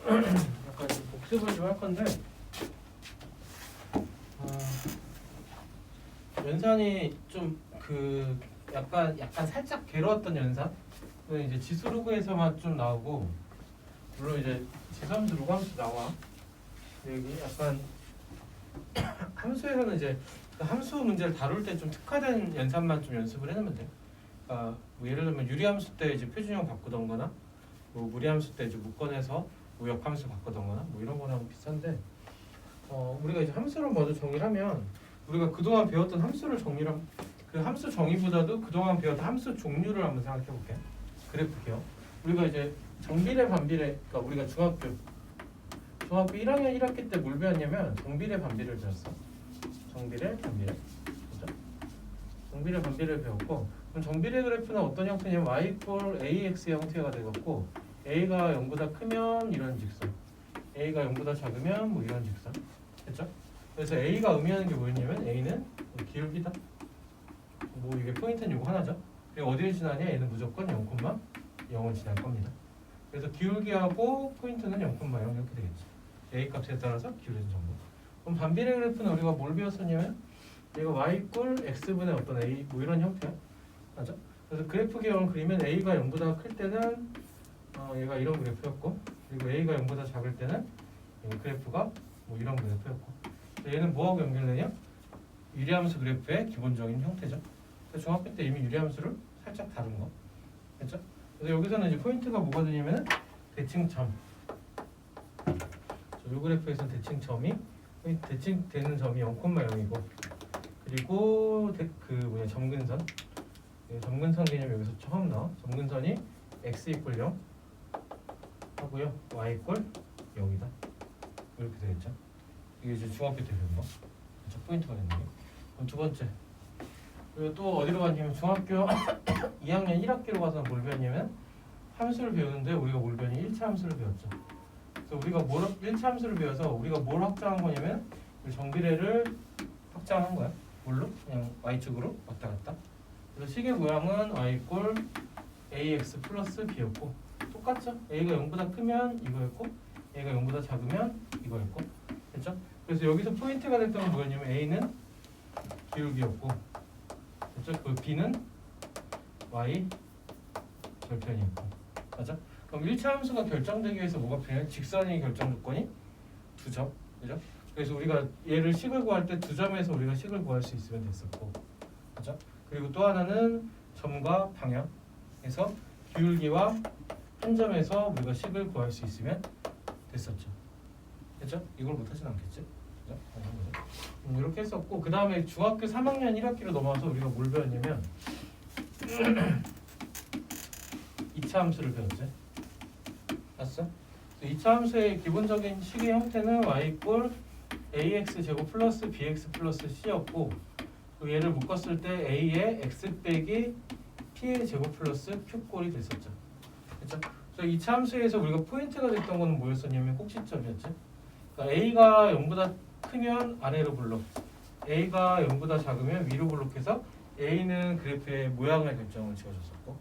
약간 좀 복습을 좀 할 건데 연산이 좀 그 약간 살짝 괴로웠던 연산. 그건 이제 지수 로그에서만 좀 나오고 물론 이제 지수함수 로그함수 나와. 근데 여기 약간 함수에서는 이제 그 함수 문제를 다룰 때 좀 특화된 연산만 좀 연습을 해놓으면 돼요. 그러니까 뭐 예를 들면 유리함수 때 이제 표준형 바꾸던거나 뭐 무리함수 때 이제 묶어내서 우역함수 바꾸던거나 뭐 이런 거랑 비슷한데 우리가 이제 함수를 먼저 정의를 하면 우리가 그동안 배웠던 함수를 정리를 그 함수 정의보다도 그동안 배웠던 함수 종류를 한번 생각해 볼게요. 그래프게요. 우리가 이제 정비례 반비례 그러니까 우리가 중학교 1학년 1학기 때 뭘 배웠냐면 정비례 반비례를 배웠어. 정비례 반비례 그죠? 정비례 반비례를 배웠고 그럼 정비례 그래프는 어떤 형태냐면 y = ax 형태가 되겠고 a가 0보다 크면 이런 직선 a가 0보다 작으면 뭐 이런 직선 됐죠? 그래서 a가 의미하는 게 뭐였냐면 a는 기울기다. 뭐 이게 포인트는 요거 하나죠. 그리고 어디를 지나냐 얘는 무조건 0,0을 지날 겁니다. 그래서 기울기하고 포인트는 0,0 이렇게 되겠죠. a 값에 따라서 기울어진 정도. 그럼 반비례 그래프는 우리가 뭘 배웠었냐면 얘가 y = x분의 어떤 a 뭐 이런 형태야. 맞아? 그래서 그래프 개형을 그리면 a가 0보다 클 때는 얘가 이런 그래프였고 그리고 a가 0보다 작을 때는 그래프가 뭐 이런 그래프였고 얘는 뭐하고 연결되냐? 유리함수 그래프의 기본적인 형태죠. 그래서 중학교 때 이미 유리함수를 살짝 다룬 거 됐죠? 그래서 여기서는 이제 포인트가 뭐가 되냐면 대칭점 이 그래프에서는 대칭점이 대칭되는 점이 0,0이고 그리고 점근선 점근선 개념 여기서 처음 나와. 점근선이 x = 0 하고요 y = 0이다 이렇게 되겠죠. 이게 이제 중학교 때 배운 거 첫 포인트가 됐네요. 그럼 두 번째 그리고 또 어디로 갔냐면 중학교 2학년 1학기로 가서 뭘 배웠냐면 함수를 배우는데 우리가 뭘 배웠냐 1차 함수를 배웠죠. 그래서 우리가 1차 함수를 배워서 우리가 뭘 확장한 거냐면 정비례를 확장한 거야. 뭘로? 그냥 y축으로 왔다 갔다. 그래서 식의 모양은 y = ax + b였고 똑같죠? a가 0보다 크면 이거였고 a가 0보다 작으면 이거였고 됐죠? 그래서 여기서 포인트가 됐던 건 뭐였냐면 a는 기울기였고 됐죠? 그 b는 y 절편이었고 맞아? 그럼 1차 함수가 결정되기 위해서 뭐가 필요해? 직선의 결정 조건이 2점 그죠? 그래서 우리가 얘를 식을 구할 때 2점에서 우리가 식을 구할 수 있으면 됐었고 그죠? 그리고 또 하나는 점과 방향에서 기울기와 한 점에서 우리가 식을 구할 수 있으면 됐었죠. 그죠? 이걸 못하진 않겠지? 그죠? 이렇게 했었고 그 다음에 중학교 3학년 1학기로 넘어와서 우리가 뭘 배웠냐면 2차 함수를 배웠지. 봤어? 2차 함수의 기본적인 식의 형태는 y = ax 제곱 플러스 bx 플러스 c였고 그 얘를 묶었을 때 a의 x 빼기 p의 제곱 플러스 q꼴이 됐었죠. 그렇죠? 그래서 2차 함수에서 우리가 포인트가 됐던 거는 뭐였었냐면 꼭지점이었지. 그러니까 a가 0보다 크면 아래로 블록, a가 0보다 작으면 위로 블록해서 a는 그래프의 모양을 결정을 지어줬었고,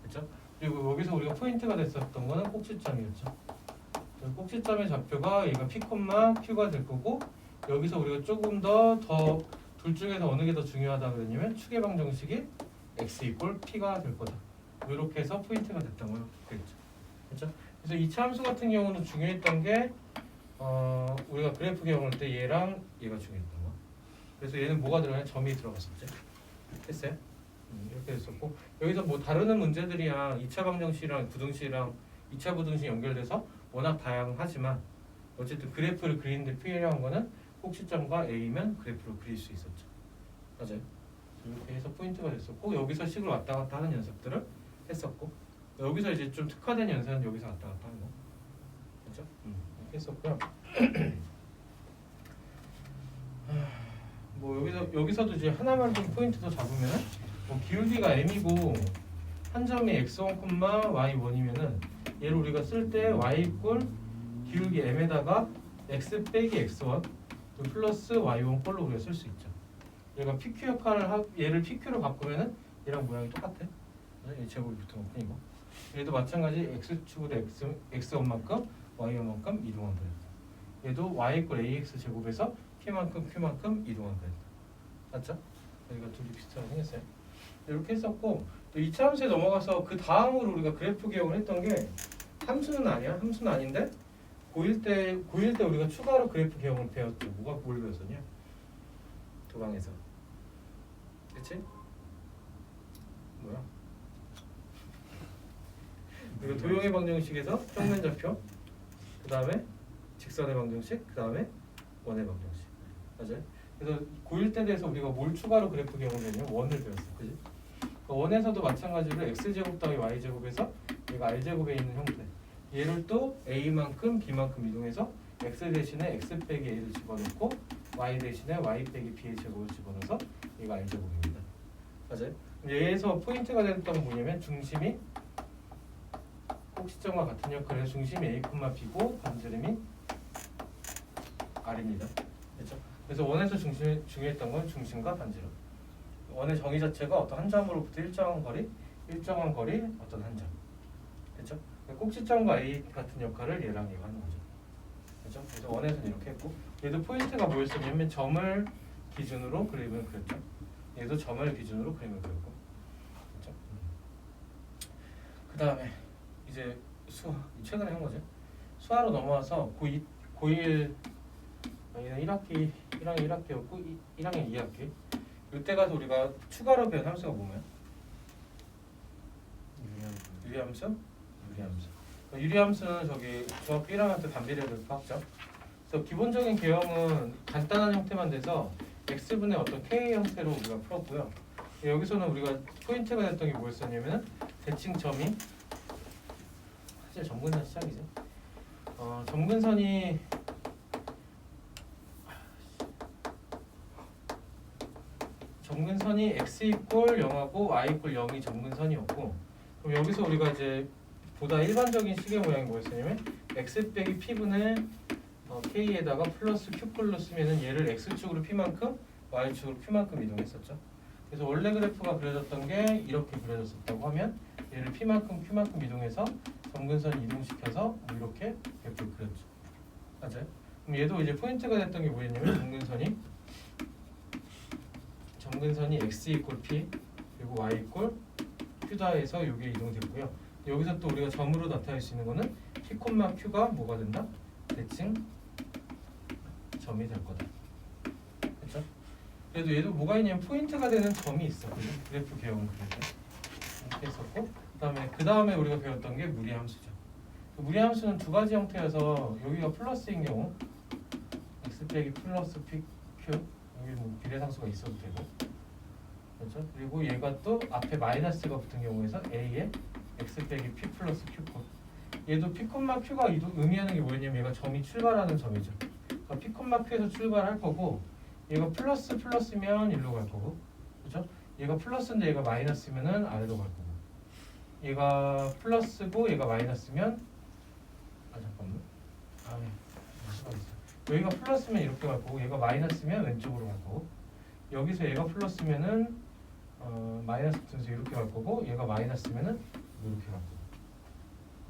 그렇죠? 그리고 여기서 우리가 포인트가 됐었던 거는 꼭지점이었죠. 꼭지점의 좌표가 얘가 p, q가 될 거고 여기서 우리가 조금 더 둘 중에서 어느 게 더 중요하다 그랬냐면 추계방 정식이 x = p가 될 거다. 이렇게 해서 포인트가 됐던 거예요. 그렇죠? 그래서 2차 함수 같은 경우는 중요했던 게 우리가 그래프 개형할 때 얘랑 얘가 중요했던 거. 그래서 얘는 뭐가 들어가냐? 점이 들어갔었지. 됐어요? 이렇게 됐었고 여기서 뭐 다루는 문제들이랑 2차 방정식이랑 부등식이랑 2차 부등식 연결돼서 워낙 다양하지만 어쨌든 그래프를 그리는데 필요한 거는 꼭지점과 A면 그래프를 그릴 수 있었죠. 맞아요. 이렇게 해서 포인트가 됐었고 여기서 식을 왔다 갔다 하는 연습들을 했었고 여기서 이제 좀 특화된 연습은 여기서 왔다 갔다 하는 거. 그렇죠? 이렇게 했었고요. 뭐 여기서도 이제 하나만 좀 포인트 더 잡으면 뭐 기울기가 m이고 한 점이 x1, y1이면은 얘를 우리가 쓸 때 y = 기울기 m에다가 x 빼기 x1 플러스 y1 꼴로 우리가 쓸 수 있죠. 얘가 pq 역할을 얘를 pq로 바꾸면은 얘랑 모양이 똑같아. 얘 제곱이 붙은 거뿐이고. 얘도 마찬가지 x축으로 x1만큼 y만큼 이동한 그래프. 얘도 y 이퀄 ax 제곱에서 p만큼 q만큼 이동한 그래프. 맞죠? 여기가 둘이 비슷하게 생겼어요. 이렇게 했었고 또 2차 함수에 넘어가서 그 다음으로 우리가 그래프 기억을 했던 게 함수는 아니야. 함수는 아닌데 고1 때 우리가 추가로 그래프 기억을 배웠죠. 뭐가 뭘 배웠었냐? 도방에서. 그치? 뭐야? 그리고 도형의 방정식에서 평면좌표, 그 다음에 직선의 방정식, 그 다음에 원의 방정식. 맞아요? 그래서 고1 때 대해서 우리가 뭘 추가로 그래프 기억을 했냐면 원을 배웠어. 그지? 원에서도 마찬가지로 x제곱 더하기 y제곱에서 얘가 r제곱에 있는 형태. 얘를 또 a만큼 b만큼 이동해서 x 대신에 x 빼기 a를 집어넣고 y 대신에 y 빼기 b의 제곱을 집어넣어서 얘가 r제곱입니다. 맞아요? 얘에서 포인트가 됐던 건 뭐냐면 중심이 꼭지점과 같은 역할을 해서 중심이 a, b고 반지름이 r입니다. 그렇죠? 그래서 원에서 중요했던 건 중심과 반지름. 원의 정의 자체가 어떤 한 점으로부터 일정한 거리 어떤 한 점. 그렇죠? 꼭지점과 a 같은 역할을 얘랑 얘가 하는 거죠. 그렇죠? 그래서 원에서는 이렇게 했고 얘도 포인트가 뭐였었냐면 점을 기준으로 그림을 그렸죠. 얘도 점을 기준으로 그림을 그렸고. 그렇죠? 그 다음에 이제 수화 최근에 한 거죠. 수화로 넘어와서 고1 얘는 1학기 1학기였고 1학년 2학기 이때 가서 우리가 추가로 배운 함수가 뭐예요? 유리함수? 유리함수는 저기 중학교 1학년 때 반비례를 봤죠. 그래서 기본적인 개형은 간단한 형태만 돼서 x분의 어떤 k 형태로 우리가 풀었고요. 여기서는 우리가 포인트가 됐던 게 뭐였었냐면 대칭점이 사실 점근선 시작이죠. 점근선이 x 이퀄 0하고 y 이퀄 0이 점근선이었고 그럼 여기서 우리가 이제 보다 일반적인 식의 모양이 뭐였냐면 x 빼기 p분의 k에다가 플러스 q꼴로 쓰면은 얘를 x축으로 p만큼 y축으로 q만큼 이동했었죠. 그래서 원래 그래프가 그려졌던 게 이렇게 그려졌었다고 하면 얘를 p만큼 q만큼 이동해서 점근선 이동시켜서 뭐 이렇게 그래프를 그렸죠. 맞아요? 그럼 얘도 이제 포인트가 됐던 게 뭐였냐면 점근선이 x 이퀄 p 그리고 y 이퀄 q다해서 이게 이동됐고요. 여기서 또 우리가 점으로 나타낼 수 있는 거는 p, q가 뭐가 된다? 대칭 점이 될 거다. 그렇죠? 그래도 얘도 뭐가 있냐면 포인트가 되는 점이 있어. 그죠? 그래프 개형을 그릴 때 이렇게 했었고 그 다음에 우리가 배웠던 게 무리함수죠. 무리함수는 두 가지 형태여서 여기가 플러스인 경우 x 빼기 플러스 pq 여기 뭐 비례상수가 있어도 되고 그렇죠? 그리고 얘가 또 앞에 마이너스가 붙은 경우에서 a에 x 빼기 p 플러스 q컷 얘도 p, q가 의미하는 게 뭐였냐면 얘가 점이 출발하는 점이죠. 그러니까 p, q에서 출발할 거고 얘가 플러스면 일로 갈 거고 그렇죠? 얘가 플러스인데 얘가 마이너스면은 아래로 갈 거고 얘가 플러스고 얘가 마이너스면 잠깐만 여기가 플러스면 이렇게 갈 거고 얘가 마이너스면 왼쪽으로 갈 거고 여기서 얘가 플러스면은 마이너스 붙으면서 이렇게 갈 거고 얘가 마이너스면은 이렇게 갈 거고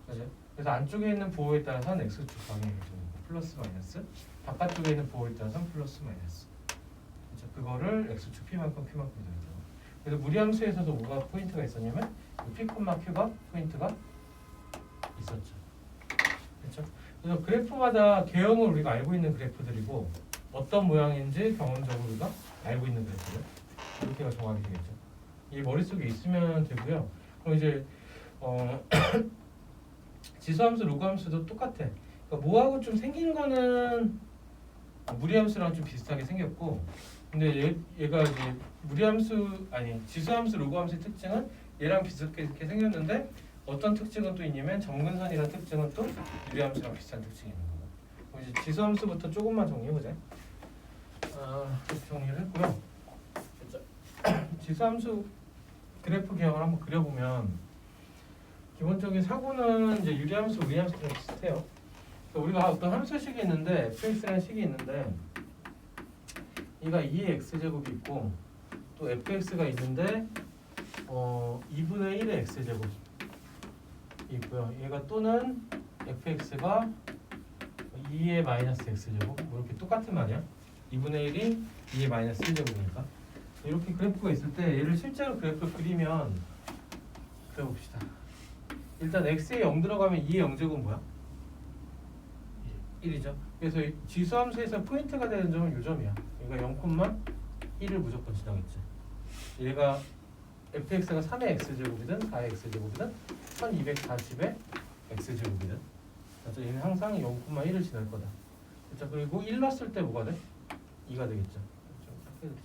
맞아요? 그래서 안쪽에 있는 보호에 따라서는 x축 방향이 결정되고 플러스 마이너스 바깥쪽에 있는 보호에 따라서는 플러스 마이너스 그렇죠? 그거를 x축 p만큼 q만큼 되죠. 그래서 무리함수에서도 뭐가 포인트가 있었냐면 p, q가 포인트가 있었죠. 그렇죠? 그래서 그래프마다 개형을 우리가 알고 있는 그래프들이고 어떤 모양인지 경험적으로 우리가 알고 있는 그래프들 이렇게가 정확히 되겠죠. 이 머릿속에 있으면 되고요. 그럼 이제 지수함수, 로그함수도 똑같아. 그러니까 뭐하고 좀 생긴 거는 무리함수랑 좀 비슷하게 생겼고 근데 얘가 이제 지수함수, 로그함수의 특징은 얘랑 비슷하게 생겼는데 어떤 특징은 또 있냐면 점근선이라는 특징은 또 유리함수랑 비슷한 특징이 있는 거고. 그럼 이제 지수함수부터 조금만 정리해보자. 정리를 했고요. 지수함수 그래프 개형을 한번 그려보면 기본적인 사고는 이제 유리함수, 무리함수랑 비슷해요. 그러니까 우리가 어떤 함수식이 있는데 fx라는 식이 있는데 얘가 2의 x제곱이 있고 또 fx가 있는데 2분의 1의 x제곱이 있고요. 얘가 또는 fx가 2의 마이너스 x제곱 뭐 이렇게 똑같은 말이야. 2분의 1이 2의 마이너스 1제곱이니까 이렇게 그래프가 있을 때 얘를 실제로 그래프를 그리면 그려봅시다. 일단 x에 0 들어가면 2의 0제곱은 뭐야? 1이죠. 그래서 이 지수함수에서 포인트가 되는 점은 요 점이야. 그러니까 0,1을 무조건 지나겠지. 얘가 fx가 3의 x제곱이든 4의 x제곱이든 1240의 x제곱이든 그래서 얘는 항상 0,1을 지날 거다. 그렇죠? 그리고 1 넣었을 때 뭐가 돼? 2가 되겠죠. 좀 작게 되죠.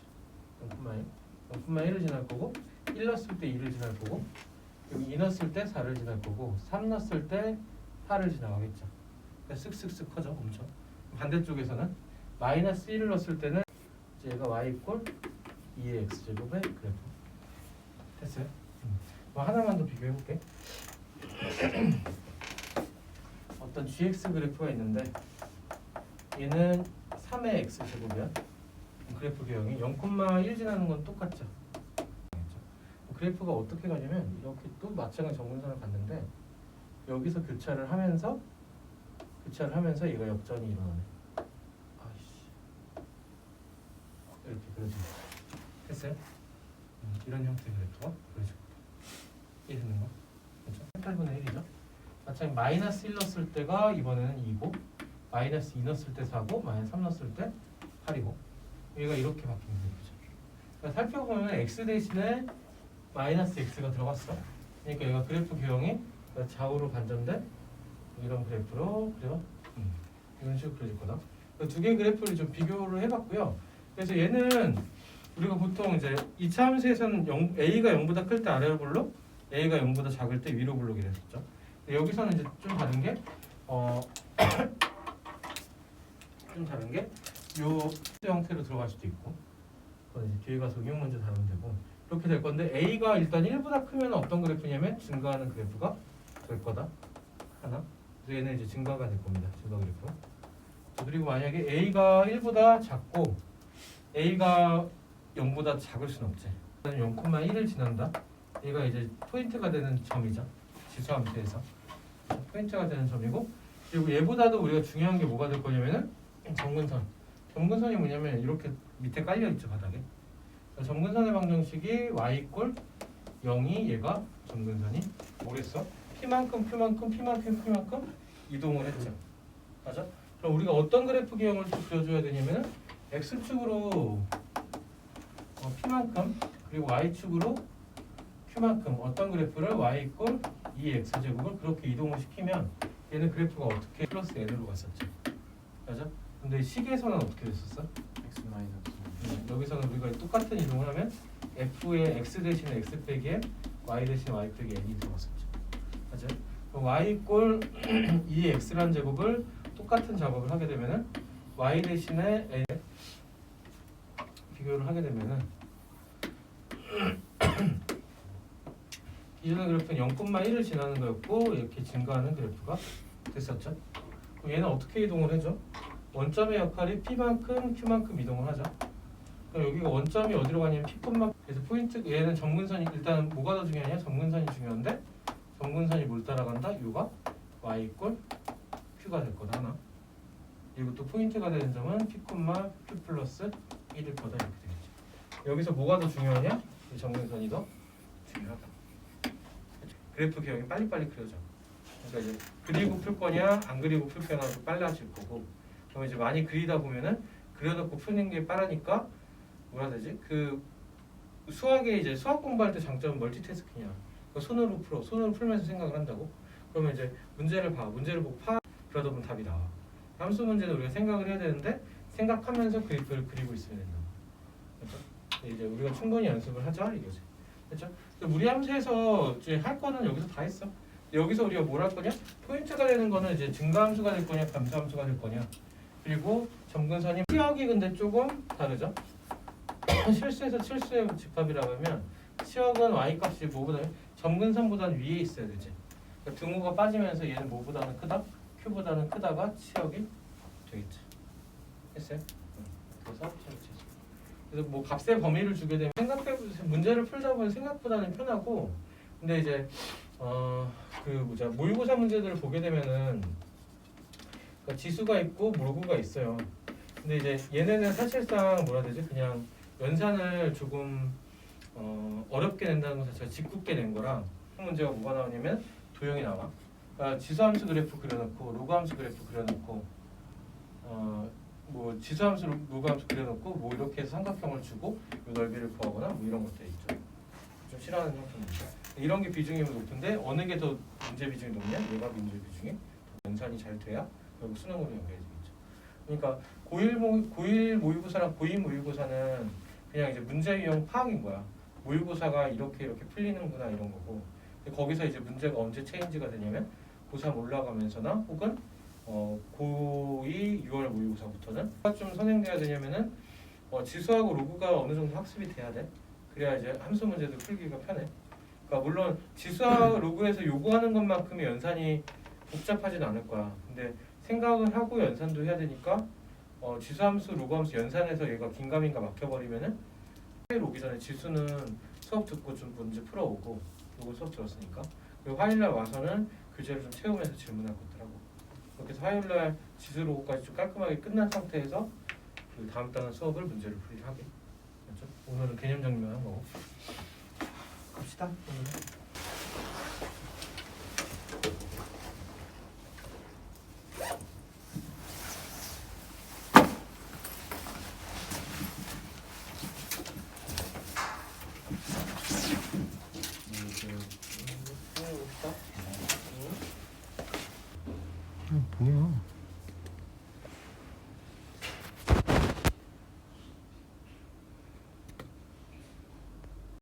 0,1을 지날 거고 1 넣었을 때 2를 지날 거고 그리고 2 넣었을 때 4를 지날 거고 3 넣었을 때 8을 지나가겠죠. 그러니까 쓱쓱쓱 커져 엄청. 반대쪽에서는 마이너스 1을 넣었을 때는 얘가 y 이꼴 2의 x제곱의 그래프. 됐어요? 뭐 하나만 더 비교해볼게. 어떤 gx 그래프가 있는데 얘는 3의 x제곱이야. 그래프 개형이 0,1 지나는 건 똑같죠. 그래프가 어떻게 가냐면 이렇게 또 마찬가지 정근선을 갔는데 여기서 교차를 하면서 얘가 역전이 일어나네. 아이씨. 이렇게 그려집니다. 됐어요? 이런 형태의 그래프가 그려집니다. 이해되는 거? 그렇죠? 8분의 1이죠. 마찬가지 마이너스 1 넣었을 때가 이번에는 2고 마이너스 2 넣었을 때 4고 마이너스 3 넣었을 때 8이고 얘가 이렇게 바뀌는 그래프죠. 그러니까 살펴보면 x 대신에 마이너스 x가 들어갔어. 그러니까 얘가 그래프 개형이 좌우로 반전된 이런 그래프로 그려 이런 식으로 그려질 거다. 두 개의 그래프를 좀 비교를 해봤고요. 그래서 얘는 우리가 보통 이제 이차 함수에서는 a가 0보다 클 때 아래로 불러, a가 0보다 작을 때 위로 부르기로 했었죠. 여기서는 이제 좀 다른 게 요 형태로 들어갈 수도 있고, 그건 이제 뒤에 가서 응용 문제 다루면 되고 이렇게 될 건데 a가 일단 1보다 크면 어떤 그래프냐면 증가하는 그래프가 될 거다. 하나. 그래서 얘는 이제 증가가 될 겁니다. 증가 그래프. 그리고 만약에 a가 1보다 작고 a가 0보다 작을 순 없지. 0,1을 지난다. 얘가 이제 포인트가 되는 점이죠. 지수함수에서 포인트가 되는 점이고, 그리고 얘보다도 우리가 중요한 게 뭐가 될 거냐면은 점근선. 점근선이 뭐냐면 이렇게 밑에 깔려 있죠, 바닥에. 점근선의 방정식이 y 이꼴 0이 얘가 점근선이 뭐겠어? P만큼 이동을 했죠. 맞아? 그럼 우리가 어떤 그래프 개형을 또 그려줘야 되냐면은 x축으로 P만큼 그리고 y축으로 Q만큼 어떤 그래프를 y 이꼴 2x제곱을 그렇게 이동을 시키면 얘는 그래프가 어떻게 플러스 n으로 갔었죠. 맞아? 근데 식에서는 어떻게 됐었어? x 마이너스. 여기서는 우리가 똑같은 이동을 하면 f의 x 대신에 x 빼기 m, y 대신에 y 빼기 n이 들어갔었죠. 맞아? 그럼 y 이꼴 2x라는 제곱을 똑같은 작업을 하게 되면은 y 대신에 n 비교를 하게 되면은 기존의 그래프는 0,1을 지나는 거였고 이렇게 증가하는 그래프가 됐었죠. 그럼 얘는 어떻게 이동을 해줘? 원점의 역할이 P만큼 Q만큼 이동을 하죠. 그럼 여기가 원점이 어디로 가냐면 P뿐만. 그래서 포인트 얘는 점근선이 일단 뭐가 더 중요하냐? 점근선이 중요한데 점근선이 뭘 따라간다? U가 Y 이꼴 Q가 될 거다 하나. 그리고 또 포인트가 되는 점은 P, Q 플러스 1일 거다 이렇게 되겠죠. 여기서 뭐가 더 중요하냐? 이 점근선이 더 중요하다. 그래프 개형이 빨리빨리 그려져. 그러니까 이제 그리고 풀 거냐 안 그리고 풀 거냐 빨라질 거고. 그럼 이제 많이 그리다 보면은 그려놓고 푸는 게 빠르니까 뭐라 해야 되지? 그 수학에 이제 수학 공부할 때 장점은 멀티태스킹이야. 그러니까 손으로 풀어. 손으로 풀면서 생각을 한다고. 그러면 이제 문제를 봐. 문제를 보고 그러다 보면 답이 나와. 함수 문제는 우리가 생각을 해야 되는데 생각하면서 그래프를 그리고 있으면 된다. 그렇죠? 이제 우리가 충분히 연습을 하자 이거지. 그렇죠? 무리함수에서 이제 할 거는 여기서 다 했어. 여기서 우리가 뭘 할 거냐? 포인트가 되는 거는 이제 증가함수가 될 거냐, 감소함수가 될 거냐. 그리고 점근선이 시역이 근데 조금 다르죠. 실수에서 실수의 집합이라고 하면 시역은 y 값이 뭐보다 점근선보다는 위에 있어야 되지. 그러니까 등호가 빠지면서 얘는 뭐보다는 크다, q보다는 크다가 시역이 되겠지. 했어요? 그래서 시역이. 그래서 뭐 값의 범위를 주게 되면 문제를 풀다 보면 생각보다는 편하고, 근데 이제 그 모의고사 문제들을 보게 되면은 그러니까 지수가 있고 로그가 있어요. 근데 이제 얘네는 사실상 뭐라 해야 되지? 그냥 연산을 조금 어렵게 낸다는 것 자체가 짓궂게 낸 거랑 문제가 뭐가 나오냐면 도형이 나와. 그러니까 지수함수 그래프 그려놓고 로그함수 그래프 그려놓고 뭐 지수함수 로그함수 그려놓고 뭐 이렇게 해서 삼각형을 주고 이 넓이를 구하거나 뭐 이런 것들이 있죠. 좀 싫어하는 형태입니다. 이런 게 비중이 높은데 어느 게 더 문제 비중이 높냐? 얘가 문제 비중이 더 연산이 잘 돼야 결국 수능으로 연결되겠죠. 그러니까 고1 모의고사랑 고2 모의고사는 그냥 이제 문제 유형 파악인 거야. 모의고사가 이렇게 풀리는구나 이런 거고. 근데 거기서 이제 문제가 언제 체인지가 되냐면 고3 올라가면서나 혹은 고2 6월 모의고사부터는 좀 선행돼야 되냐면은 지수하고 로그가 어느 정도 학습이 돼야 돼. 그래야 이제 함수 문제도 풀기가 편해. 그러니까 물론 지수와 로그에서 요구하는 것만큼의 연산이 복잡하진 않을 거야. 근데 생각을 하고 연산도 해야 되니까 지수함수, 로그함수 연산해서 얘가 긴가민가 막혀버리면은 화요일 오기 전에 지수는 수업 듣고 좀 문제 풀어오고 로그 수업 들었으니까 그리고 화요일날 와서는 교재를 좀 채우면서 질문할 것더라고. 그렇게 해서 화요일날 지수 로그까지 좀 깔끔하게 끝난 상태에서 그 다음 단원 수업을 문제를 풀이하게. 그렇죠? 오늘은 개념 정리만 한 거고. 갑시다. 오늘은.